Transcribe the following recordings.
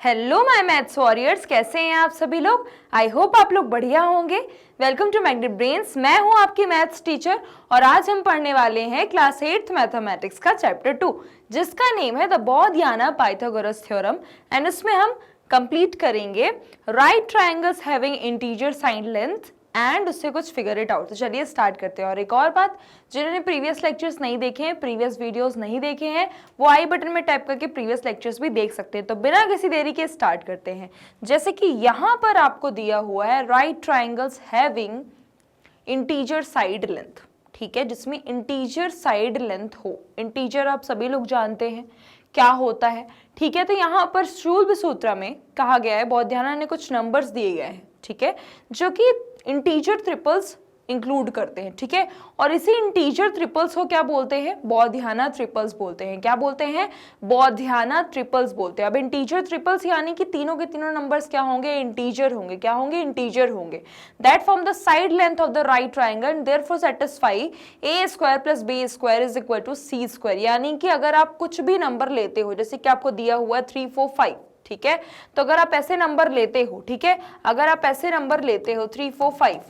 Hello my maths warriors, कैसे हैं आप सभी लोग। आई होप आप लोग बढ़िया होंगे। Welcome to Magnet Brains. मैं हूं आपकी मैथ्स टीचर और आज हम पढ़ने वाले हैं क्लास 8th मैथमेटिक्स का चैप्टर 2 जिसका नेम है the Baudhayana Pythagoras theorem. And उसमें हम कंप्लीट करेंगे right triangles having integer side length and उससे कुछ फिगर इट आउट। तो चलिए स्टार्ट करते हैं। और एक और बात, जिन्होंने प्रीवियस लेक्चर्स नहीं देखे हैं, प्रीवियस वीडियोस नहीं देखे हैं, वो आई बटन में टाइप करके प्रीवियस लेक्चर्स भी देख सकते हैं। तो बिना किसी देरी के स्टार्ट करते हैं। जैसे कि यहाँ पर आपको दिया हुआ है right triangles having integer side length, ठीक है, जिसमें इंटीजर साइड लेंथ हो। इंटीजर आप सभी लोग जानते हैं क्या होता है, ठीक है। तो यहाँ पर शूल्ब सूत्र में कहा गया है, बोधियाना ने कुछ नंबर्स दिए गए हैं, ठीक है, जो कि इंटीजर ट्रिपल्स इंक्लूड करते हैं, ठीक है। और इसी इंटीजर ट्रिपल्स को क्या बोलते हैं? बोधियाना ट्रिपल्स बोलते हैं। क्या बोलते हैं? बोधियाना ट्रिपल्स बोलते हैं। अब इंटीजर ट्रिपल्स यानी कि तीनों के तीनों नंबर्स क्या होंगे? इंटीजर होंगे। क्या होंगे? इंटीजर होंगे। That form the side length of the right triangle and therefore satisfy a square plus b square is equal to c square. यानी कि अगर आप कुछ भी नंबर लेते हो, जैसे कि आपको दिया हुआ है 3 4 5, ठीक है, तो अगर आप ऐसे नंबर लेते हो, ठीक है, अगर आप ऐसे नंबर लेते हो 3 4 5,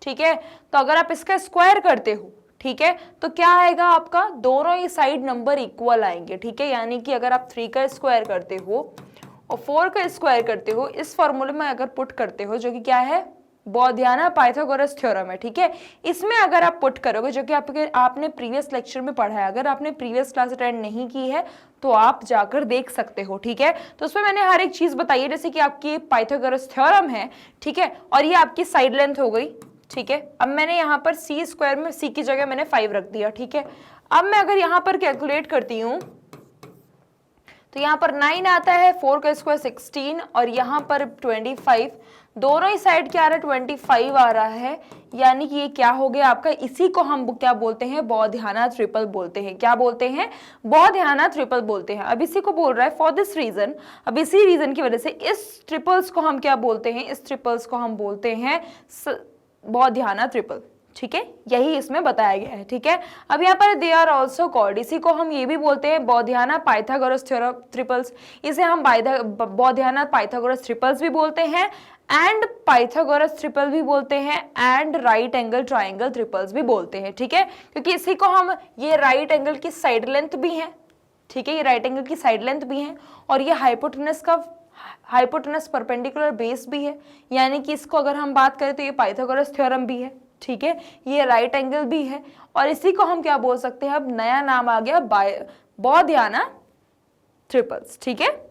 ठीक है, तो अगर आप इसका स्क्वायर करते हो, ठीक है, तो क्या आएगा आपका? दोनों ही साइड नंबर इक्वल आएंगे, ठीक है। यानी कि अगर आप 3 का स्क्वायर करते हो और 4 का स्क्वायर करते हो, इस फॉर्मूले में अगर पुट करते हो, जो कि क्या है? बोधियाना पाइथागोरस थ्योरम है, ठीक है। इसमें अगर आप पुट करोगे, जो कि आपने प्रीवियस लेक्चर में पढ़ा है, अगर आपने प्रीवियस क्लास अटेंड नहीं की है तो आप जाकर देख सकते हो, ठीक है। तो उसमें मैंने हर एक चीज बताई है, जैसे कि आपकी पाइथागोरस थ्योरम है, ठीक है, और ये आपकी साइड लेंथ हो गई, ठीक है। अब मैंने यहाँ पर c स्क्वायर में c की जगह मैंने 5 रख दिया, ठीक है। अब मैं अगर यहाँ पर कैलकुलेट करती हूँ तो यहाँ पर 9 आता है, 4 का स्क्वायर 16 और यहाँ पर 25, दोनों ही साइड क्या आ रहा है? 25 आ रहा है। यानी कि ये क्या हो गया आपका? इसी को हम क्या बोलते हैं? बोधियाना ट्रिपल बोलते हैं। क्या बोलते हैं? बोधियाना ट्रिपल बोलते हैं। अब इसी को बोल रहा है फॉर दिस रीजन, अब इसी रीजन की वजह से इस ट्रिपल्स को हम क्या बोलते हैं? इस ट्रिपल्स को हम बोलते हैं बोधियाना ट्रिपल, ठीक है, यही इसमें बताया गया है, ठीक है। अब यहाँ पर दे आर ऑल्सो कॉल्ड, इसी को हम ये भी बोलते हैं बोधियाना पाइथागोरस थ्योरम ट्रिपल्स। इसे हम बोधियाना पाइथागोरस ट्रिपल्स भी बोलते हैं एंड पाइथागोरस ट्रिपल भी बोलते हैं and right angle triangle triples भी बोलते हैं, ठीक है। क्योंकि इसी को हम, ये राइट एंगल की साइड लेंथ भी है, ठीक है, ये राइट एंगल की साइड लेंथ भी है और ये हाइपोटेनस परपेंडिकुलर बेस भी है। यानी कि इसको अगर हम बात करें तो ये पाइथागोरस थ्योरम भी है, ठीक है, ये राइट एंगल भी है और इसी को हम क्या बोल सकते हैं? अब नया नाम आ गया बोधियाना ट्रिपल्स, ठीक है।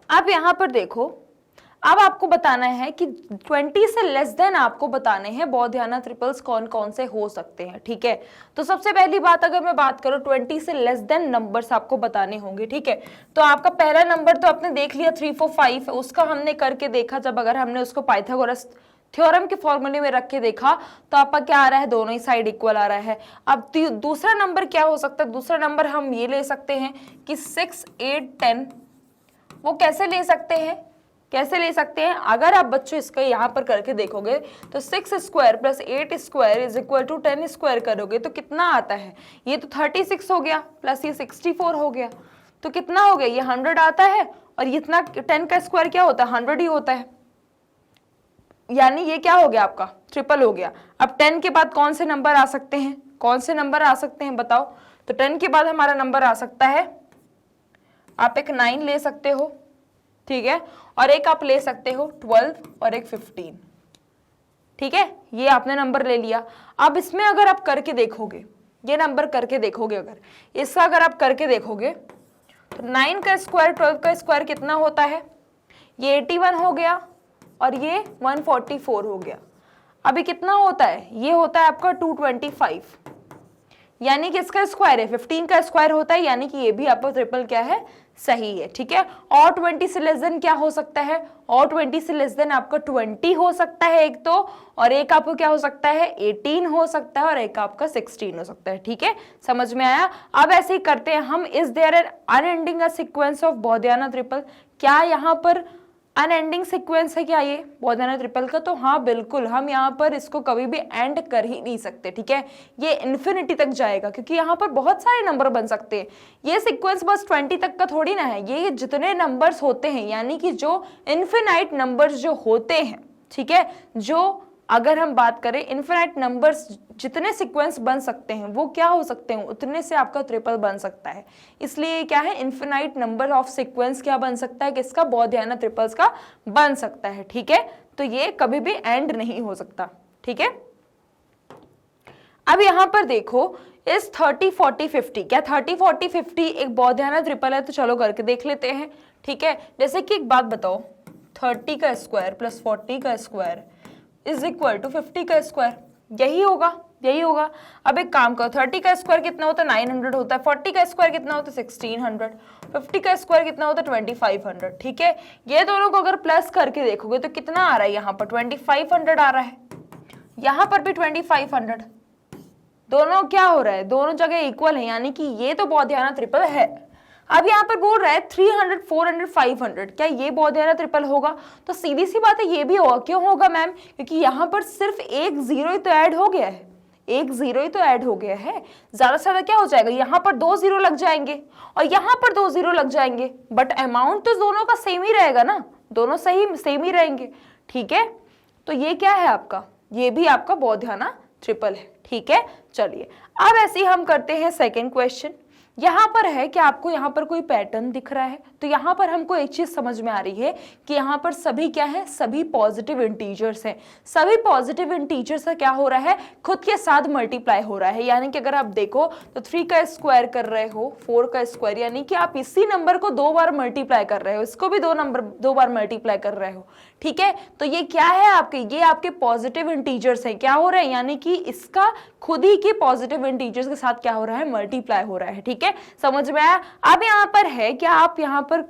अब यहां पर देखो, अब आपको बताना है कि 20 से लेस देन आपको बताने हैं बोधियाना ट्रिपल्स कौन कौन से हो सकते हैं, ठीक है। तो सबसे पहली बात, अगर मैं बात करूं 20 से लेस देन नंबर्स आपको बताने होंगे, ठीक है। तो आपका पहला नंबर तो आपने देख लिया 3 4 5, उसका हमने करके देखा। जब अगर हमने उसको पाइथागोरस थ्योरम के फॉर्मूले में रख के देखा तो आपका क्या आ रहा है? दोनों ही साइड इक्वल आ रहा है। अब दूसरा नंबर क्या हो सकता है? दूसरा नंबर हम ये ले सकते हैं कि 6 8 10। वो कैसे ले सकते हैं? कैसे ले सकते हैं? अगर आप बच्चों इसको यहाँ पर करके देखोगे तो 6 square plus 8 square is equal to 10 square करोगे तो कितना आता है? ये तो 36 हो गया प्लस ये 64 हो गया, तो कितना हो गया? ये 100 आता है और ये इतना 10 का स्क्वायर क्या होता है? 100 ही होता है। यानी ये क्या हो गया? आपका ट्रिपल हो गया। अब 10 के बाद कौन से नंबर आ सकते हैं? कौन से नंबर आ सकते हैं बताओ? तो 10 के बाद हमारा नंबर आ सकता है, आप एक 9 ले सकते हो, ठीक है, और एक आप ले सकते हो 12 और एक 15, ठीक है। ये आपने नंबर ले लिया। अब इसमें अगर आप करके देखोगे, ये नंबर करके देखोगे, अगर इसका अगर आप करके देखोगे तो 9 का स्क्वायर 12 का स्क्वायर कितना होता है? ये 81 हो गया और ये 144 हो गया। अभी कितना होता है? ये होता है आपका 225, यानी कि इसका स्क्वायर है 15 का स्क्वायर होता है, यानी कि ये भी आपका ट्रिपल क्या है? सही है, ठीक है। और 20 से लेस देन क्या हो सकता है? और 20 से लेस देन आपका 20 हो सकता है एक तो, और एक आपको क्या हो सकता है? 18 हो सकता है और एक आपका 16 हो सकता है, ठीक है। समझ में आया? अब ऐसे ही करते हैं हम। Is there an unending sequence of Baudhayana triple? क्या यहाँ पर अनएंडिंग सीक्वेंस है क्या ये बॉर्डियाना ट्रिपल का? तो हाँ बिल्कुल, हम यहाँ पर इसको कभी भी एंड कर ही नहीं सकते, ठीक है। ये इन्फिनिटी तक जाएगा क्योंकि यहाँ पर बहुत सारे नंबर बन सकते हैं। ये सीक्वेंस बस 20 तक का थोड़ी ना है, ये जितने नंबर्स होते हैं यानी कि जो इन्फिनाइट नंबर्स जो होते हैं, ठीक है, जो अगर हम बात करें इन्फिनाइट नंबर्स जितने सीक्वेंस बन सकते हैं वो क्या हो सकते हैं, उतने से आपका ट्रिपल बन सकता है। इसलिए क्या है, इन्फिनाइट नंबर ऑफ सीक्वेंस क्या बन सकता है, किसका, बॉर्डियाना ट्रिपल्स का बन सकता है, ठीक है। तो ये कभी भी एंड नहीं हो सकता, ठीक है। अब यहां पर देखो इस 30 40 50, क्या 30 40 50 एक बॉर्डियाना ट्रिपल है? तो चलो करके देख लेते हैं, ठीक है। जैसे कि एक बात बताओ, 30 का स्क्वायर प्लस 40 का स्क्वायर इज इक्वल टू 50 का स्क्वायर, यही होगा, यही होगा। अब एक काम करो, 30 का स्क्वायर कितना होता है 900 होता है, 40 का स्क्वायर कितना होता है 1600, 50 का स्क्वायर कितना होता है 2500, ठीक है। ये दोनों को अगर प्लस करके देखोगे तो कितना आ रहा है, यहाँ पर 2500 आ रहा है, यहाँ पर भी 2500, दोनों क्या हो रहा है, दोनों जगह इक्वल है, यानी कि ये तो बॉर्डियाना ट्रिपल है। अब यहाँ पर बोल रहा है 300 400 500, क्या ये बॉर्डियाना ट्रिपल होगा? तो सीधी सी बात है ये भी होगा। क्यों होगा मैम? क्योंकि यहाँ पर सिर्फ एक जीरो ही तो ऐड हो गया है, एक जीरो ही तो ऐड हो गया है, ज्यादा से ज्यादा क्या हो जाएगा, यहाँ पर 2 जीरो लग जाएंगे और यहाँ पर 2 जीरो लग जाएंगे, बट अमाउंट तो दोनों का सेम ही रहेगा ना, दोनों सही सेम ही रहेंगे, ठीक है। तो ये क्या है आपका, ये भी आपका बॉर्डियाना ट्रिपल है, ठीक है। चलिए अब ऐसे ही हम करते हैं सेकेंड क्वेश्चन। यहाँ पर है कि आपको यहाँ पर कोई पैटर्न दिख रहा है, तो यहाँ पर हमको एक चीज समझ में आ रही है कि यहाँ पर सभी क्या है, सभी पॉजिटिव इंटीजर्स हैं। सभी पॉजिटिव इंटीजर्स का क्या हो रहा है, खुद के साथ मल्टीप्लाई हो रहा है। यानी कि अगर आप देखो तो 3 का स्क्वायर कर रहे हो, 4 का स्क्वायर, यानी कि आप इसी नंबर को 2 बार मल्टीप्लाई कर रहे हो, इसको भी 2 बार मल्टीप्लाई कर रहे हो, ठीक है। तो ये क्या है आपके, ये आपके पॉजिटिव इंटीजर्स हैं, क्या हो रहा है, यानी कि इसका खुद ही के पॉजिटिव इंटीजर्स के साथ क्या हो रहा है, मल्टीप्लाई हो रहा है, ठीक है। समझ में आया? अब यहाँ पर है क्या, आप यहाँ पर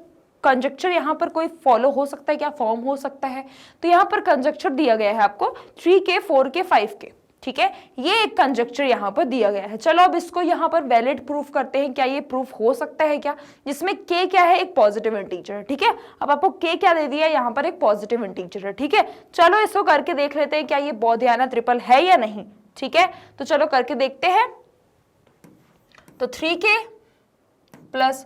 कंजक्चर यहाँ पर कोई फॉलो हो सकता है, क्या फॉर्म हो सकता है? तो यहाँ पर कंजक्चर दिया गया है आपको 3k 4k 5k, ठीक है। ये एक कंजक्चर यहाँ पर दिया गया है। चलो अब इसको यहाँ पर वैलिड प्रूफ करते हैं, क्या ये प्रूफ हो सकता है क्या, जिसमें k क्या है, एक पॉजिटिव इंटीजर है, ठीक है। अब आपको k क्या दे दिया, यहाँ पर एक पॉजिटिव इंटीजर है, ठीक है। चलो इसको करके देख लेते हैं क्या ये बॉर्डियाना ट्रिपल है या नहीं, ठीक है। तो चलो करके देखते हैं। तो 3k प्लस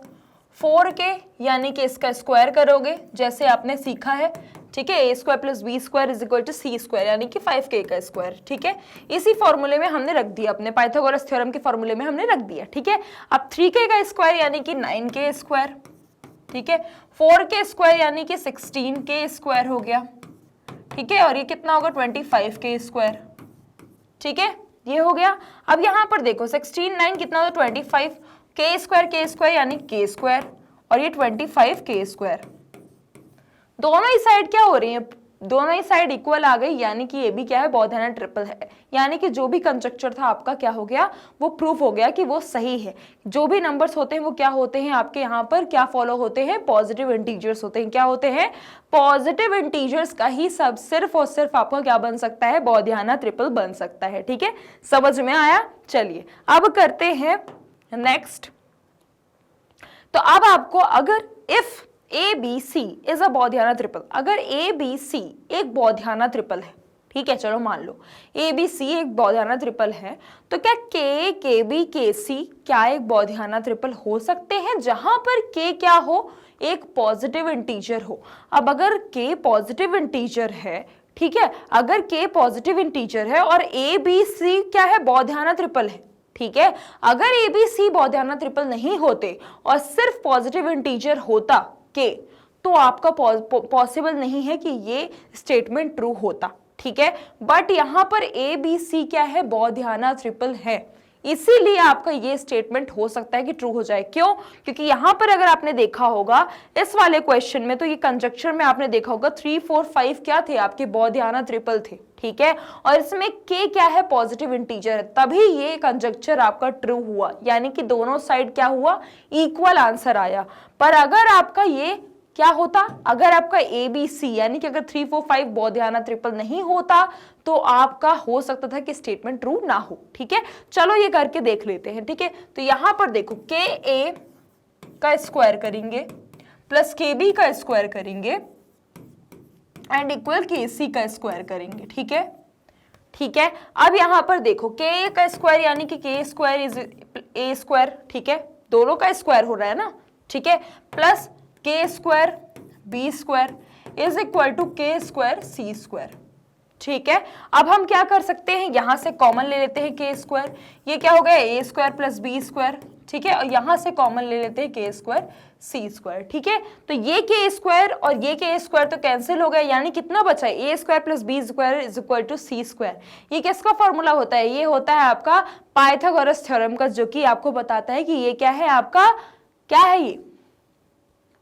4k यानी कि इसका स्क्वायर करोगे जैसे आपने सीखा है, ठीक है। A square plus B square is equal to C square, यानी कि 5k का स्क्वायर, ठीक है। इसी फॉर्मूले में हमने रख दिया, अपने पाइथागोरस थ्योरम के फॉर्मूले में हमने रख दिया, ठीक है। अब 3k का स्क्वायर यानी कि 9k स्क्वायर, ठीक है। 4k स्क्वायर यानी कि 16k स्क्वायर हो गया, ठीक है। और ये कितना होगा 25k स्क्वायर, ठीक है, ये हो गया। अब यहाँ पर देखो 16 9 कितना होगा 25, k स्क्वायर यानी k स्क्वायर और ये 25k स्क्वायर, दोनों ही साइड क्या हो रही है, दोनों ही साइड इक्वल आ गई, यानी कि ये भी क्या है, बॉर्डियाना ट्रिपल है। यानी कि जो भी कंजक्चर था आपका क्या हो गया, वो प्रूफ हो गया कि वो सही है। जो भी नंबर्स होते हैं वो क्या होते हैं आपके यहाँ पर, क्या फॉलो होते हैं, पॉजिटिव इंटीजर्स होते हैं। क्या होते हैं, पॉजिटिव इंटीजर्स का ही सब सिर्फ और सिर्फ आपका क्या बन सकता है, बॉर्डियाना ट्रिपल बन सकता है, ठीक है। समझ में आया? चलिए अब करते हैं नेक्स्ट। तो अब आपको अगर if ABC is a Baudhayana triple, अगर ABC एक बॉर्डियाना ट्रिपल है, ठीक है, चलो मान लो ABC एक बॉर्डियाना ट्रिपल है, तो क्या K KB KC क्या एक बॉर्डियाना ट्रिपल हो सकते हैं, जहां पर K क्या हो, एक पॉजिटिव इंटीजर हो। अब अगर K पॉजिटिव इंटीजर है, ठीक है, अगर K पॉजिटिव इंटीजर है और ABC क्या है, बॉर्डियाना ट्रिपल है, ठीक है। अगर ABC बॉर्डियाना ट्रिपल नहीं होते और सिर्फ पॉजिटिव इंटीजर होता K, तो आपका पॉसिबल नहीं है कि ये स्टेटमेंट ट्रू होता, ठीक है। बट यहां पर ABC क्या है, बॉर्डियाना ट्रिपल है, इसीलिए आपका ये स्टेटमेंट हो सकता है कि ट्रू हो जाए। क्यों? क्योंकि यहां पर अगर आपने देखा होगा इस वाले क्वेश्चन में, तो ये कंजक्चर में आपने देखा होगा 3 4 5 क्या थे, आपके बॉर्डियाना ट्रिपल थे, ठीक है। और इसमें K क्या है, पॉजिटिव इंटीजर है, तभी ये कंजक्चर आपका ट्रू हुआ, यानी कि दोनों साइड क्या हुआ, इक्वल आंसर आया। पर अगर आपका ये क्या होता, अगर आपका ABC यानी कि अगर 3 4 5 बॉर्डियाना ट्रिपल नहीं होता, तो आपका हो सकता था कि स्टेटमेंट ट्रू ना हो, ठीक है। चलो ये करके देख लेते हैं, ठीक है। तो यहां पर देखो KA का स्क्वायर करेंगे प्लस KB का स्क्वायर करेंगे एंड इक्वल के सी का स्क्वायर करेंगे, ठीक है, ठीक है। अब यहां पर देखो के का स्क्वायर यानी कि के स्क्वायर इज ए स्क्वायर, ठीक है, दोनों का स्क्वायर हो रहा है ना, ठीक है, plus K square B square is equal to K square C square, ठीक है। अब हम क्या कर सकते हैं, यहां से कॉमन ले लेते हैं के स्क्वायर, ये क्या हो गया ए स्क्वायर प्लस बी स्क्वायर, ठीक है, और यहां से कॉमन ले लेते हैं के स्क्वायर सी स्क्वायर, ठीक है। तो ये के स्क्वायर और ये के स्क्वायर तो कैंसिल हो गया, यानी कितना बचा है, A square plus B square is equal to C square. ये किसका फॉर्मूला होता है, ये होता है आपका पाइथागोरस थ्योरम का, जो कि आपको बताता है कि ये क्या है आपका, क्या है ये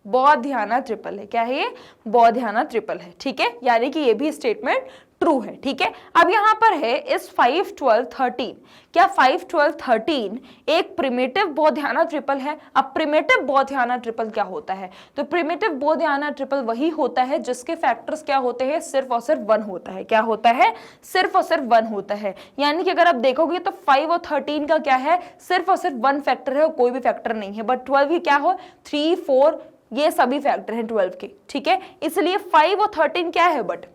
बौद्धियाना ट्रिपल है, क्या है ये बौद्धियाना ट्रिपल है, ठीक है, यानी कि ये भी स्टेटमेंट ट्रू है, ठीक है। अब यहां पर है इस 5, 12, 13, क्या 5, 12, 13 एक प्रिमिटिव बौद्धियाना ट्रिपल है। अब प्रिमिटिव बौद्धियाना ट्रिपल क्या होता है, तो प्रिमिटिव बौद्धियाना ट्रिपल वही होता है जिसके फैक्टर्स क्या होते हैं, सिर्फ और सिर्फ 1 होता है, क्या होता है, सिर्फ और सिर्फ 1 होता है। यानी कि अगर आप देखोगे तो 5 और 13 का क्या है, सिर्फ और सिर्फ 1 फैक्टर है और कोई भी फैक्टर नहीं है, बट 12 की क्या हो, 3, 4 ये सभी फैक्टर हैं 12 के, ठीक है। इसलिए 5 और 13 क्या है, बट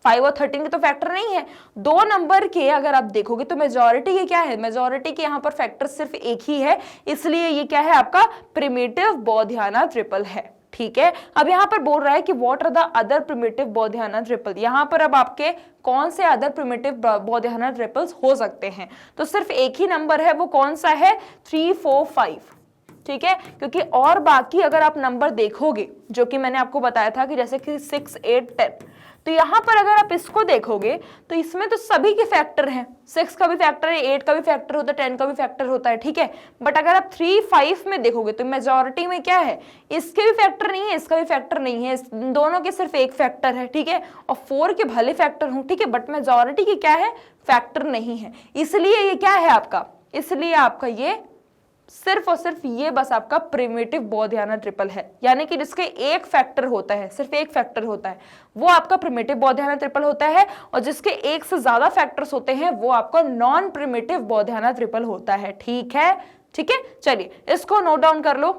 5 और 13 के तो फैक्टर नहीं है। दो नंबर के अगर आप देखोगे तो मेजॉरिटी के क्या है, मेजॉरिटी के यहाँ पर फैक्टर सिर्फ एक ही है, इसलिए ये क्या है आपका प्रिमिटिव बौद्धियाना ट्रिपल है, ठीक है। अब यहाँ पर बोल रहा है कि what are the other primitive Baudhayana triple, यहाँ पर अब आपके कौन से अदर प्रिमिटिव बौद्धियाना ट्रिपल्स हो सकते हैं, तो सिर्फ एक ही नंबर है, वो कौन सा है, 3, 4, 5, ठीक है। क्योंकि और बाकी अगर आप नंबर देखोगे, जो कि मैंने आपको बताया था कि जैसे कि 6, 8, 10, तो यहां पर अगर आप इसको देखोगे तो इसमें तो सभी के फैक्टर हैं, 6 का भी फैक्टर है, 8 का भी फैक्टर होता है, 10 का भी फैक्टर होता है, ठीक है। बट अगर आप 3, 5 में देखोगे तो मेजॉरिटी में क्या है, इसके भी फैक्टर नहीं है, इसका भी फैक्टर नहीं है, दोनों के सिर्फ एक फैक्टर है, ठीक है, और 4 के भले फैक्टर हो, ठीक है, बट मेजॉरिटी की क्या है, फैक्टर नहीं है, इसलिए ये क्या है आपका, इसलिए आपका ये सिर्फ और सिर्फ ये बस आपका प्रिमिटिव बौद्धियाना ट्रिपल है, यानी कि जिसके एक फैक्टर होता है, सिर्फ एक फैक्टर होता है, वो आपका प्रिमिटिव बौद्धियाना ट्रिपल होता है, और जिसके एक से ज्यादा फैक्टर्स होते हैं वो आपका नॉन प्रिमिटिव बौद्धियाना ट्रिपल होता है, ठीक है, ठीक है। चलिए इसको नोट डाउन कर लो।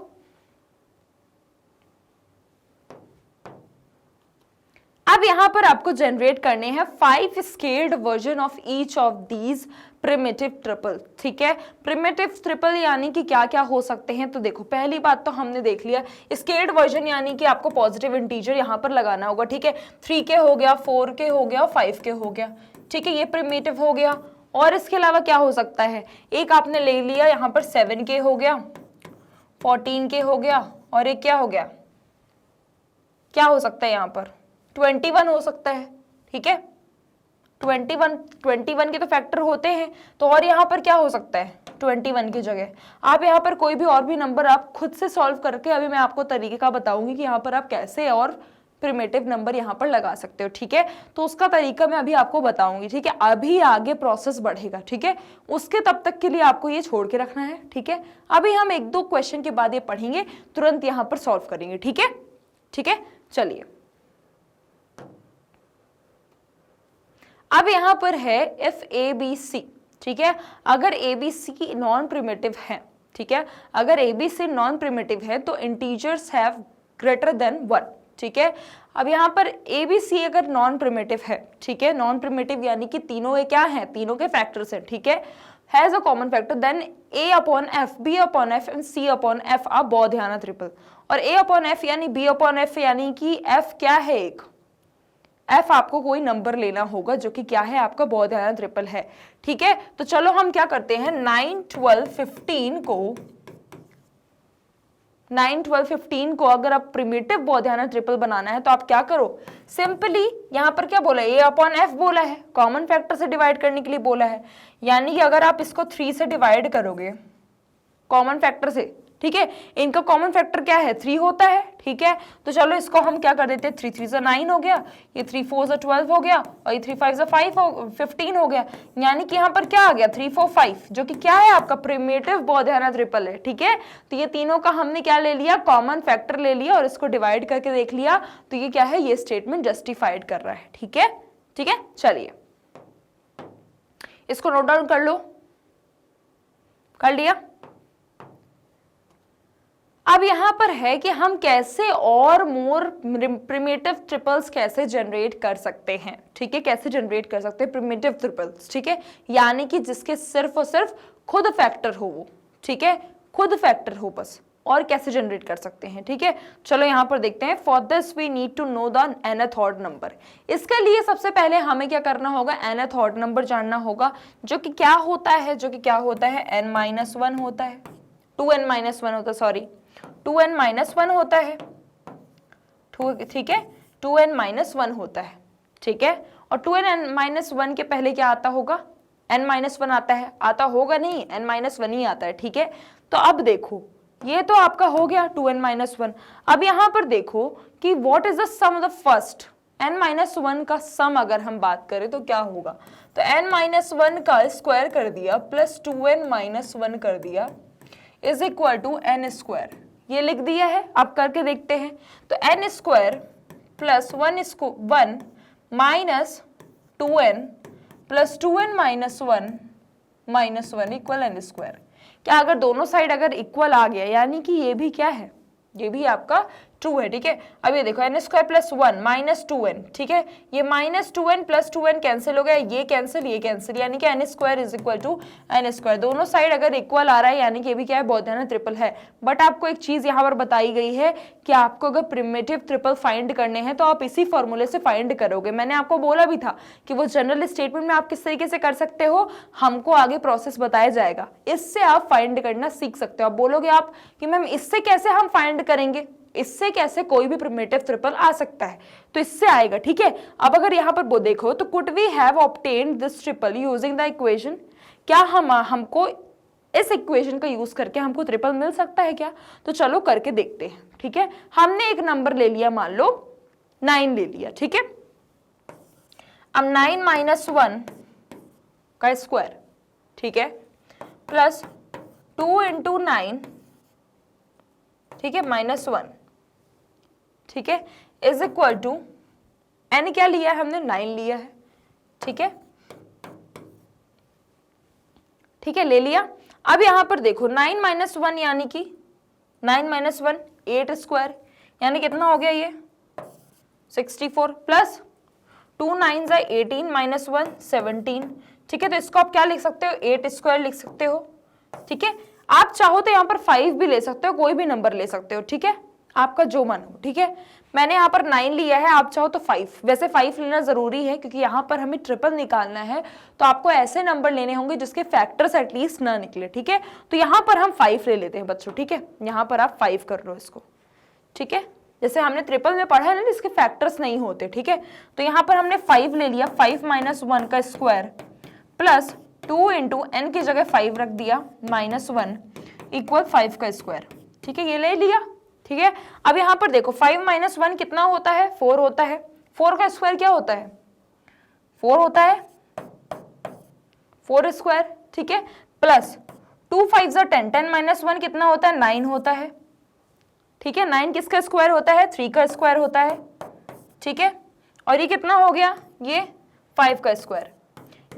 अब यहां पर आपको जनरेट करने हैं 5 scaled version of each of these primitive triple, ठीक है। प्रिमिटिव ट्रिपल यानी कि क्या क्या हो सकते हैं, तो देखो पहली बात तो हमने देख लिया, स्केल्ड वर्जन यानी कि आपको पॉजिटिव इंटीजर यहां पर लगाना होगा, ठीक है, 3 के हो गया, 4 के हो गया, 5 के हो गया, ठीक है, ये प्रिमिटिव हो गया। और इसके अलावा क्या हो सकता है, एक आपने ले लिया यहां पर 7 के हो गया, 14 के हो गया, और एक क्या हो गया, क्या हो सकता है यहां पर 21 हो सकता है, ठीक है, 21 के तो फैक्टर होते हैं, तो और यहाँ पर क्या हो सकता है 21 की जगह आप यहाँ पर कोई भी और भी नंबर आप खुद से सॉल्व करके, अभी मैं आपको तरीके का बताऊंगी कि यहाँ पर आप कैसे और प्रिमिटिव नंबर यहाँ पर लगा सकते हो, ठीक है, तो उसका तरीका मैं अभी आपको बताऊंगी, ठीक है, अभी आगे प्रोसेस बढ़ेगा, ठीक है, उसके तब तक के लिए आपको ये छोड़ के रखना है, ठीक है। अभी हम 1-2 क्वेश्चन के बाद ये पढ़ेंगे, तुरंत यहाँ पर सॉल्व करेंगे, ठीक है, ठीक है। चलिए अब यहां पर है इफ ए बी सी, ठीक है, अगर A B C non primitive है, ठीक है, अगर A B C non primitive है तो इंटीजर्स हैव ग्रेटर देन 1, ठीक है। अब यहां पर ए बी सी अगर नॉन प्रिमिटिव है, ठीक है, नॉन प्रिमिटिव यानी कि तीनों ये क्या है, तीनों के फैक्टर्स हैं, ठीक है, has a common factor, then A upon F, B upon F and C upon F are Baudhayana triple. और ए अपॉन एफ यानी बी अपॉन एफ यानी कि एफ क्या है, एक एफ आपको कोई नंबर लेना होगा जो कि क्या है आपका बौद्धियाना ट्रिपल है, ठीक है। तो चलो हम क्या करते हैं, 9, 12, 15 को अगर आप प्रिमिटिव बौद्धियाना ट्रिपल बनाना है तो आप क्या करो, सिंपली यहां पर क्या बोला है, ए अपॉन एफ बोला है, कॉमन फैक्टर से डिवाइड करने के लिए बोला है, यानी कि अगर आप इसको 3 से डिवाइड करोगे कॉमन फैक्टर से, ठीक है, इनका कॉमन फैक्टर क्या है 3 होता है, ठीक है, तो चलो इसको हम क्या कर देते हैं, 3 3 से 9 हो गया, ये 3 4 से 12 हो गया, और ये 3 5 से 15 हो गया, यानी कि यहाँ पर क्या आ गया 3 4 5, जो कि क्या है आपका प्रिमिटिव बौद्धियाना ट्रिपल है, ठीक है। तो ये तीनों का हमने क्या ले लिया, कॉमन फैक्टर ले लिया और इसको डिवाइड करके देख लिया, तो ये क्या है, ये स्टेटमेंट जस्टिफाइड कर रहा है, ठीक है, ठीक है। चलिए इसको नोट डाउन कर लो, कर लिया। अब यहाँ पर है कि हम कैसे और मोर प्रिमिटिव ट्रिपल्स कैसे जनरेट कर सकते हैं, ठीक है, कैसे जनरेट कर सकते हैं प्रिमिटिव ट्रिपल्स, ठीक है, यानी कि जिसके सिर्फ और सिर्फ खुद फैक्टर हो वो, ठीक है, खुद फैक्टर हो बस, और कैसे जनरेट कर सकते हैं, ठीक है। चलो यहाँ पर देखते हैं। For this we need to know the nth odd number. इसके लिए सबसे पहले हमें क्या करना होगा, nth ऑड नंबर जानना होगा, जो कि क्या होता है, जो कि क्या होता है, n-1 होता है, 2n-1 होता है, सॉरी 2n-1 होता है, ठीक है, 2n-1 होता है, ठीक है। और 2n-1 के पहले क्या आता होगा, n-1 आता है, आता होगा नहीं, n-1 ही आता है, ठीक है। तो अब देखो ये तो आपका हो गया 2n-1। अब यहां पर देखो कि what is the sum of the first, n-1 का सम अगर हम बात करें तो क्या होगा, तो n-1 का स्क्वायर कर दिया प्लस 2n-1 कर दिया is equal to n square, ये लिख दिया है, आप करके देखते हैं। तो n square plus 1 minus 2n plus 2n-1 equal n square. क्या अगर दोनों साइड अगर इक्वल आ गया, यानी कि ये भी क्या है, ये भी आपका ट्रू है, ठीक है। अब ये देखो n square plus 1 minus 2n, ठीक है, ये minus 2n plus 2n cancel हो गया, ये कैंसिल, ये कैंसिल, यानी कि n square is equal to n square. दोनों साइड अगर इक्वल आ रहा है यानी कि ये भी क्या है, बहुत है ना, ट्रिपल है। बट आपको एक चीज यहाँ पर बताई गई है कि आपको अगर प्रिमिटिव ट्रिपल फाइंड करने हैं तो आप इसी फॉर्मूले से फाइंड करोगे। मैंने आपको बोला भी था कि वो जनरल स्टेटमेंट में आप किस तरीके से कर सकते हो, हमको आगे प्रोसेस बताया जाएगा, इससे आप फाइंड करना सीख सकते हो। आप बोलोगे आप कि मैम इससे कैसे हम फाइंड करेंगे, इससे कैसे कोई भी प्रिमिटिव ट्रिपल आ सकता है, तो इससे आएगा, ठीक है। अब अगर यहाँ पर वो देखो तो could we have obtained this triple using the equation, क्या हमको इस इक्वेशन का यूज करके हमको ट्रिपल मिल सकता है क्या, तो चलो करके देखते हैं, ठीक है। हमने एक नंबर ले लिया, मान लो 9 ले लिया, ठीक है। अब 9-1 का स्क्वायर, ठीक है, प्लस 2 इंटू 9, ठीक है, -1, ठीक है, इज इक्वल टू n क्या लिया है हमने, 9 लिया है, ठीक है, ठीक है, ले लिया। अब यहां पर देखो 9-1 यानी कि 9-1 8 स्क्वायर, यानी कितना हो गया ये 64, प्लस 2 9 18 -1 17, ठीक है। तो इसको आप क्या लिख सकते हो, 8 स्क्वायर लिख सकते हो, ठीक है। आप चाहो तो यहाँ पर 5 भी ले सकते हो, कोई भी नंबर ले सकते हो, ठीक है, आपका जो मन हो, ठीक है। मैंने यहाँ पर 9 लिया है, आप चाहो तो 5, वैसे 5 लेना जरूरी है क्योंकि यहाँ पर हमें ट्रिपल निकालना है, तो आपको ऐसे नंबर लेने होंगे जिसके फैक्टर्स एटलीस्ट ना निकले, ठीक है। तो यहाँ पर हम 5 ले लेते हैं बच्चों, ठीक है, यहाँ पर आप 5 कर लो इसको, ठीक है, जैसे हमने ट्रिपल में पढ़ा है ना जिसके फैक्टर्स नहीं होते, ठीक है। तो यहाँ पर हमने 5 ले लिया, 5-1 का स्क्वायर प्लस 2 इंटू n की जगह 5 रख दिया, -1 इक्वल 5 का स्क्वायर, ठीक है, ये ले लिया, ठीक है। अब यहाँ पर देखो 5-1 कितना होता है, 4 होता है, 4 का स्क्वायर क्या होता है, 4 होता है, 4 स्क्वायर, ठीक है, प्लस 2 5 10, 10-1 कितना होता है, 9 होता है, ठीक है। 9 किसका स्क्वायर होता है, 3 का स्क्वायर होता है, ठीक है। और ये कितना हो गया, ये 5 का स्क्वायर,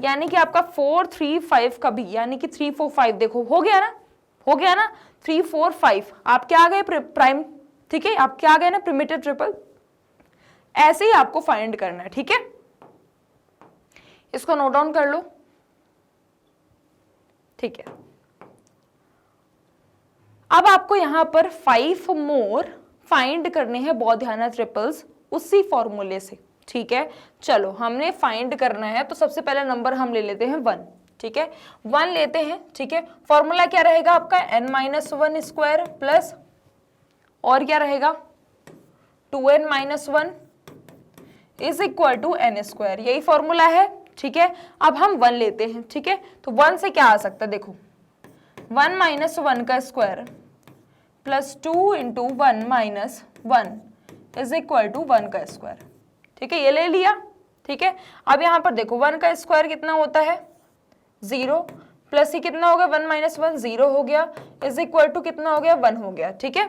यानी कि आपका 4 3 5 का भी, यानी कि 3 4 5 देखो हो गया ना, हो गया ना, 3 4 5 आप क्या आ गए प्राइम, ठीक है, आप क्या आ गए ना प्रिमिटिव ट्रिपल। ऐसे ही आपको फाइंड करना है, ठीक है, इसको नोट डाउन कर लो, ठीक है। अब आपको यहां पर 5 मोर फाइंड करने हैं बहुत ध्यान ट्रिपल्स उसी फॉर्मूले से, ठीक है। चलो हमने फाइंड करना है तो सबसे पहला नंबर हम ले लेते हैं 1, ठीक है, 1 लेते हैं, ठीक है। फॉर्मूला क्या रहेगा आपका, n-1 स्क्वायर प्लस और क्या रहेगा 2n-1 is equal to n square, यही फॉर्मूला है, ठीक है। अब हम 1 लेते हैं, ठीक है, तो 1 से क्या आ सकता है, देखो 1-1 का square plus 2 into 1-1 is equal to 1 का स्क्वायर, ठीक है, ये ले लिया, ठीक है। अब यहाँ पर देखो 1 का स्क्वायर कितना होता है 0, प्लस ये कितना हो गया 1-1 0 हो गया, इज इक्वल टू कितना हो गया 1 हो गया, ठीक है,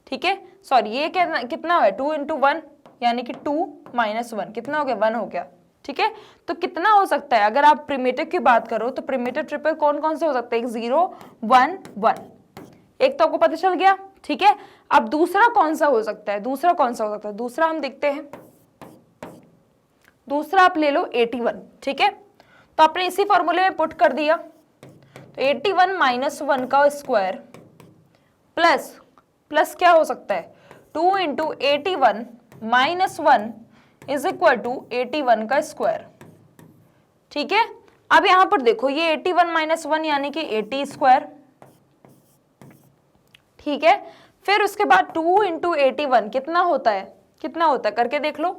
ठीक है, सॉरी ये कितना है 2 इंटू 1 यानी कि 2-1 कितना हो गया 1 हो गया, ठीक है। तो कितना हो सकता है, अगर आप प्रिमिटिव की बात करो तो प्रिमिटिव ट्रिपल कौन कौन से हो सकते हैं, 0 1 1, एक तो आपको पता चल गया, ठीक है। अब दूसरा कौन सा हो सकता है, दूसरा कौन सा हो सकता है, दूसरा हम देखते हैं। दूसरा आप ले लो 81, ठीक है। तो आपने इसी फॉर्मूले में पुट कर दिया, तो 81 माइनस 1 का स्क्वायर प्लस क्या हो सकता है, 2 into 81 minus 1 is equal to 81 का स्क्वायर, ठीक है। अब यहां पर देखो ये 81 माइनस 1 यानी कि 80 स्क्वायर, ठीक है। फिर उसके बाद 2 इंटू 81 कितना होता है, कितना होता है करके देख लो,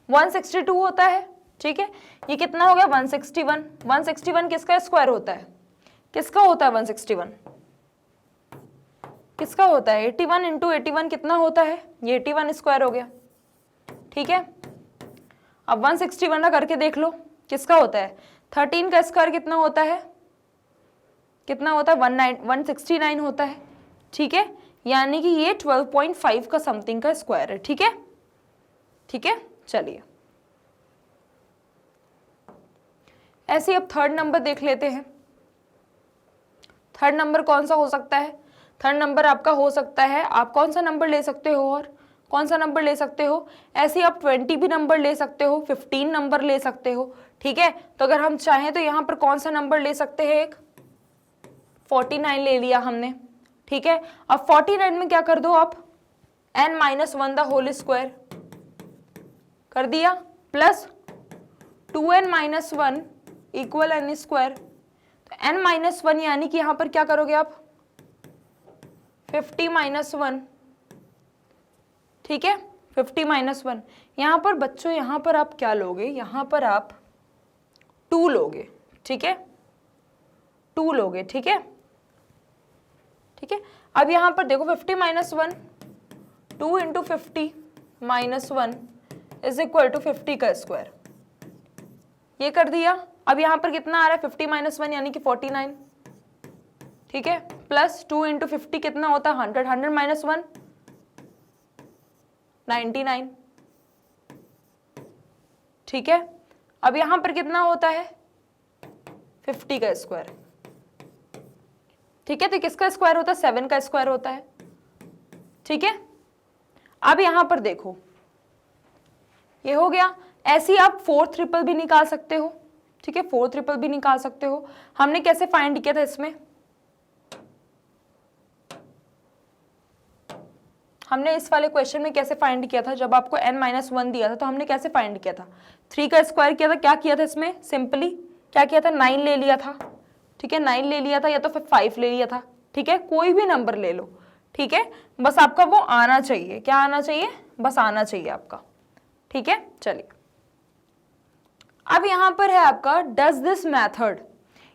162 होता है, ठीक है। ये कितना हो गया 161, 161 किसका स्क्वायर होता है, किसका होता है 161, किसका होता है 81 इंटू 81 कितना होता है, ये 81 स्क्वायर हो गया, ठीक है। अब 161 का करके देख लो किसका होता है, 13 का स्क्वायर कितना होता है, कितना होता है 169 होता है, ठीक है। यानी कि ये 12.5 का समथिंग का स्क्वायर है, ठीक है, ठीक है। चलिए ऐसे अब थर्ड नंबर देख लेते हैं। थर्ड नंबर कौन सा हो सकता है, थर्ड नंबर आपका हो सकता है, आप कौन सा नंबर ले सकते हो, और कौन सा नंबर ले सकते हो, ऐसे आप 20 भी नंबर ले सकते हो, 15 नंबर ले सकते हो, ठीक है। तो अगर हम चाहें तो यहाँ पर कौन सा नंबर ले सकते हैं, एक 49 ले लिया हमने, ठीक है। अब 49 में क्या कर दो आप, n minus 1 the whole square कर दिया, plus 2n minus 1 equal n square. तो n माइनस 1 यानी कि यहां पर क्या करोगे आप 50 माइनस 1, ठीक है, 50 माइनस 1। यहां पर बच्चों यहां पर आप क्या लोगे, यहां पर आप 2 लोगे, ठीक है, 2 लोगे, ठीक है, ठीक है। अब यहां पर देखो 50 minus 1, 2 into 50 minus 1 is equal to 50 का स्क्वायर, ये कर दिया। अब यहां पर कितना आ रहा है 50 माइनस 1 यानी कि 49, ठीक है, प्लस 2 इंटू 50 कितना होता है 100, 100 माइनस 1 99, ठीक है। अब यहां पर कितना होता है 50 का स्क्वायर, ठीक है। तो किसका स्क्वायर होता है 7 का स्क्वायर होता है, ठीक है। अब यहां पर देखो ये हो गया। ऐसे ही आप 4 ट्रिपल भी निकाल सकते हो, ठीक है, 4 ट्रिपल भी निकाल सकते हो। हमने कैसे फाइंड किया था इसमें, हमने इस वाले क्वेश्चन में कैसे फाइंड किया था, जब आपको n-1 दिया था तो हमने कैसे फाइंड किया था, 3 का स्क्वायर किया था। क्या किया था इसमें, सिंपली क्या किया था 9 ले लिया था, ठीक है, 9 ले लिया था, या तो फिर 5 ले लिया था, ठीक है, कोई भी नंबर ले लो, ठीक है। बस आपका वो आना चाहिए, क्या आना चाहिए, बस आना चाहिए आपका, ठीक है। चलिए अब यहां पर है आपका डज दिस मैथड,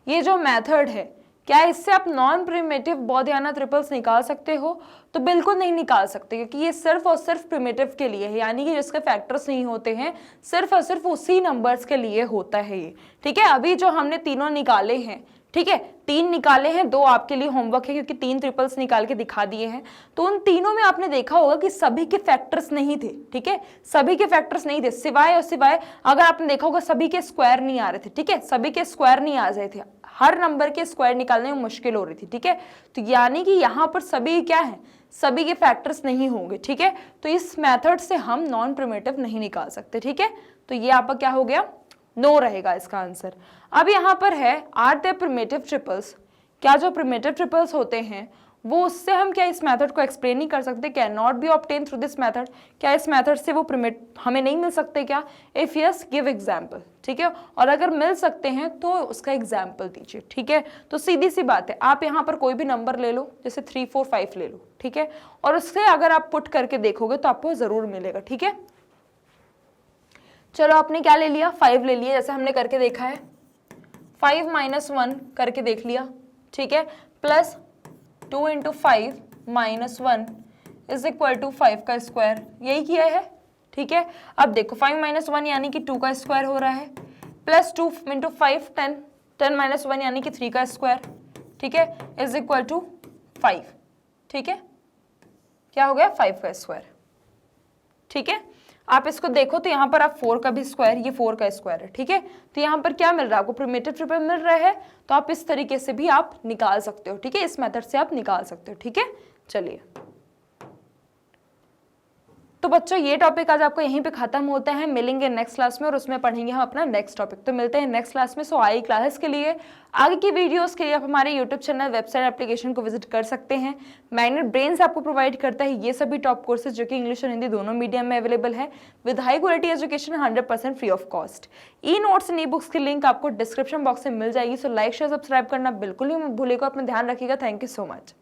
ये जो मेथड है क्या इससे आप नॉन प्रिमिटिव बौद्धियाना ट्रिपल्स निकाल सकते हो, तो बिल्कुल नहीं निकाल सकते, क्योंकि ये सिर्फ और सिर्फ प्रिमिटिव के लिए है, यानी कि जिसके फैक्टर्स नहीं होते हैं, सिर्फ और सिर्फ उसी नंबर्स के लिए होता है ये, ठीक है। अभी जो हमने तीनों निकाले हैं, ठीक है, 3 निकाले हैं, 2 आपके लिए होमवर्क है क्योंकि 3 ट्रिपल्स निकाल के दिखा दिए हैं। तो उन तीनों में आपने देखा होगा कि सभी के फैक्टर्स नहीं थे, ठीक है, सभी के फैक्टर्स नहीं थे, सिवाय और सिवाय अगर आपने देखा होगा सभी के स्क्वायर नहीं आ रहे थे, ठीक है, सभी के स्क्वायर नहीं आ रहे थे, हर नंबर के स्क्वायर निकालने में मुश्किल हो रही थी, ठीक है। तो यानी कि यहाँ पर सभी क्या है, सभी के फैक्टर्स नहीं होंगे, ठीक है। तो इस मेथड से हम नॉन प्रिमिटिव नहीं निकाल सकते, ठीक है। तो ये आपका क्या हो गया, नो रहेगा इसका आंसर। अब यहाँ पर है आर दे प्रिमिटिव ट्रिपल्स, क्या जो प्रिमिटिव ट्रिपल्स होते हैं वो उससे हम क्या इस मेथड को एक्सप्लेन नहीं कर सकते, can not be obtain through this method, क्या इस मेथड से वो प्रिमिट हमें नहीं मिल सकते क्या, इफ यस गिव एग्जाम्पल, ठीक है, और अगर मिल सकते हैं तो उसका एग्जाम्पल दीजिए, ठीक है। तो सीधी सी बात है, आप यहाँ पर कोई भी नंबर ले लो, जैसे 3, 4, 5 ले लो, ठीक है, और उससे अगर आप पुट करके देखोगे तो आपको जरूर मिलेगा, ठीक है। चलो आपने क्या ले लिया 5 ले लिया, जैसे हमने करके देखा है 5 माइनस 1 करके देख लिया, ठीक है, plus 2 into 5 minus 1 is equal to 5 का स्क्वायर, यही किया है, ठीक है। अब देखो 5 माइनस 1 यानी कि 2 का स्क्वायर हो रहा है, प्लस 2 इंटू 5 10, 10 माइनस 1 यानी कि 3 का स्क्वायर, ठीक है, इज इक्वल टू 5, ठीक है, क्या हो गया 5 का स्क्वायर, ठीक है। आप इसको देखो तो यहाँ पर आप 4 का भी स्क्वायर, ये 4 का स्क्वायर है, ठीक है। तो यहाँ पर क्या मिल रहा है आपको, प्रिमिटिव ट्रिपल मिल रहा है, तो आप इस तरीके से भी आप निकाल सकते हो, ठीक है, इस मेथड से आप निकाल सकते हो, ठीक है। चलिए, तो बच्चों ये टॉपिक आज आपको यहीं पे खत्म होता है, मिलेंगे नेक्स्ट क्लास में और उसमें पढ़ेंगे हम अपना नेक्स्ट टॉपिक। तो मिलते हैं नेक्स्ट क्लास में। सो आई क्लासेस के लिए, आगे की वीडियोस के लिए आप हमारे यूट्यूब चैनल, वेबसाइट, एप्लीकेशन को विजिट कर सकते हैं। मैग्नेट ब्रेन्स आपको प्रोवाइड करता है ये सभी टॉप कोर्सेज जो कि इंग्लिश और हिंदी दोनों मीडियम में अवेलेबल है, with high quality education, 100% free of cost. E notes and e books की लिंक आपको डिस्क्रिप्शन बॉक्स में मिल जाएगी। सो लाइक शेयर सब्सक्राइब करना बिल्कुल ही मत भूलिएगा, अपना ध्यान रखिएगा। Thank you so much.